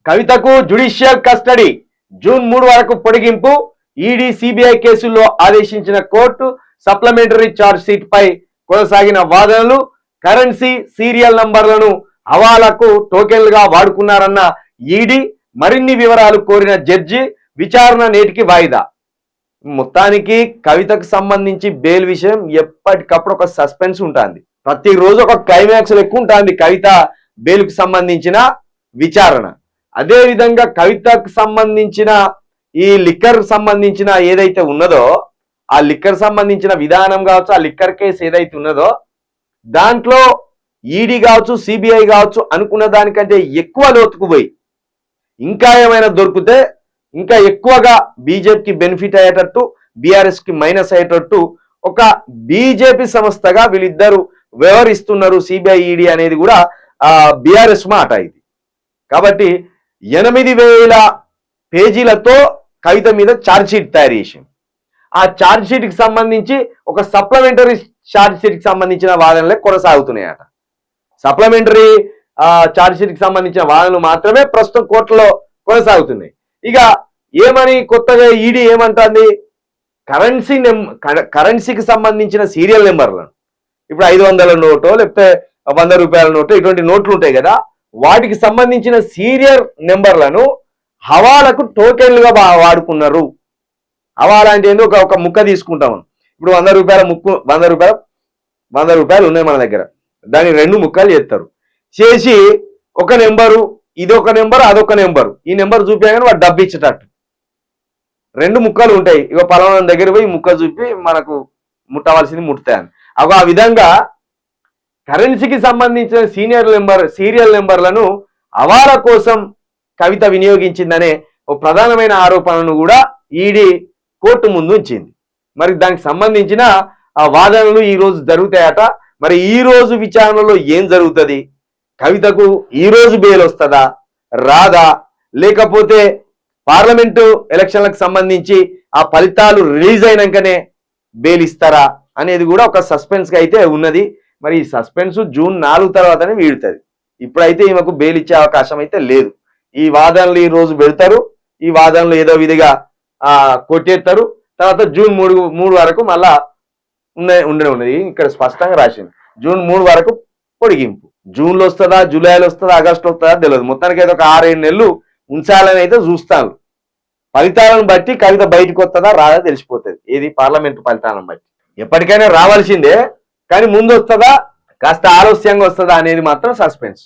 కవితకు judicial custody June 3 వరకు పొడిగింపు. ఈడీ సిబిఐ కేసుల్లో ఆదేశించిన కోర్టు సప్లిమెంటరీ ఛార్జ్ షీట్ పై కొనసాగిన వాదనలు. కరెన్సీ సీరియల్ నంబర్లను హవాలాకు టోకెన్లుగా వాడుకున్నారన్న ఈడీ. మరిన్ని వివరాలు కోరిన జడ్జి. విచారణ నేటికి వాయిదా. మొత్తానికి కవితకు సంబంధించి బెయిల్ విషయం ఎప్పటికప్పుడు ఒక సస్పెన్స్ ఉంటుంది. ప్రతిరోజు ఒక క్లైమాక్స్ ఎక్కువ ఉంటుంది కవిత బెయిల్కు సంబంధించిన విచారణ. అదే విధంగా కవితకు సంబంధించిన ఈ లిక్కర్ సంబంధించిన ఏదైతే ఉన్నదో ఆ లిక్కర్ సంబంధించిన విధానం కావచ్చు, ఆ లిక్కర్ కేసు ఏదైతే ఉన్నదో దాంట్లో ఈడీ కావచ్చు, సిబిఐ కావచ్చు అనుకున్న దానికంటే ఎక్కువ లోతుకు పోయి ఇంకా ఏమైనా దొరికితే ఇంకా ఎక్కువగా బీజేపీకి బెనిఫిట్ అయ్యేటట్టు, బీఆర్ఎస్ కి మైనస్ అయ్యేటట్టు ఒక బీజేపీ సంస్థగా వీళ్ళిద్దరు వ్యవహరిస్తున్నారు. సిబిఐ ఈడీ అనేది కూడా బీఆర్ఎస్ మాట ఇది. కాబట్టి 8,000 పేజీలతో కవిత మీద ఛార్జ్ షీట్ తయారు చేసింది. ఆ ఛార్జ్ షీట్ కి సంబంధించి ఒక సప్లిమెంటరీ ఛార్జ్ షీట్ కి సంబంధించిన వాదనలే కొనసాగుతున్నాయట. సప్లిమెంటరీ ఛార్జ్ షీట్ కి సంబంధించిన వాదనలు మాత్రమే ప్రస్తుతం కోర్టులో కొనసాగుతున్నాయి. ఇక ఏమని కొత్తగా ఈడీ ఏమంటుంది, కరెన్సీకి సంబంధించిన సీరియల్ నెంబర్లను, ఇప్పుడు 500 నోటో లేకపోతే 100 రూపాయల నోటో ఇటువంటి నోట్లు ఉంటాయి కదా, వాటికి సంబంధించిన సీరియల్ నెంబర్లను హవాలకు టోకెన్లుగా వాడుకున్నారు. హవాలా అంటే ఏందో ఒక ముక్క తీసుకుంటాం. ఇప్పుడు 100 రూపాయల ముక్కు 100 రూపాయలు ఉన్నాయి మన దగ్గర, దాన్ని 2 ముక్కలు చేస్తారు. చేసి ఒక నెంబరు, ఇదొక నెంబర్ అదొక నెంబరు, ఈ నెంబర్ చూపించగానే వాడు డబ్బు ఇచ్చేటట్టు 2 ముక్కలు ఉంటాయి. ఇక పలానా దగ్గర పోయి ముక్క చూపి మనకు ముట్టవలసింది ముట్టుతాయని. ఆ విధంగా కరెన్సీకి సంబంధించిన సీరియల్ నెంబర్లను హవాలా కోసం కవిత వినియోగించిందనే ఒక ప్రధానమైన ఆరోపణను కూడా ఈడీ కోర్టు ముందు ఉంచింది. మరి దానికి సంబంధించిన ఆ వాదనలు ఈ రోజు జరుగుతాయట. మరి ఈ రోజు విచారణలో ఏం జరుగుతుంది, కవితకు ఈ రోజు బెయిల్ వస్తుందా రాదా, లేకపోతే పార్లమెంటు ఎలక్షన్లకు సంబంధించి ఆ ఫలితాలు రిలీజ్ అయినాకనే బెయిల్ ఇస్తారా అనేది కూడా ఒక సస్పెన్స్ గా అయితే ఉన్నది. మరి ఈ సస్పెన్స్ జూన్ 4 తర్వాతనే వీడుతుంది. ఇప్పుడైతే ఈమెకు బెయిల్ ఇచ్చే అవకాశం అయితే లేదు. ఈ వాదనలు ఈ రోజు పెడతారు, ఈ వాదనలు ఏదో విధిగా కొట్టేస్తారు. తర్వాత జూన్ 3 వరకు మళ్ళా ఉన్నది. ఇక్కడ స్పష్టంగా రాసింది జూన్ 3 వరకు పొడిగింపు. జూన్లో వస్తుందా, జూలైలో వస్తుందా, ఆగస్టులో వస్తుందా తెలియదు. మొత్తానికి అయితే ఒక 6-7 నెలలు ఉంచాలని అయితే చూస్తాను. ఫలితాలను బట్టి కవిత బయటకు వస్తుందా రాదా తెలిసిపోతుంది. ఏది పార్లమెంటు ఫలితాలను బట్టి ఎప్పటికైనా రావాల్సిందే, కానీ ముందు వస్తుందా కాస్త ఆలస్యంగా వస్తుందా అనేది మాత్రం సస్పెన్స్.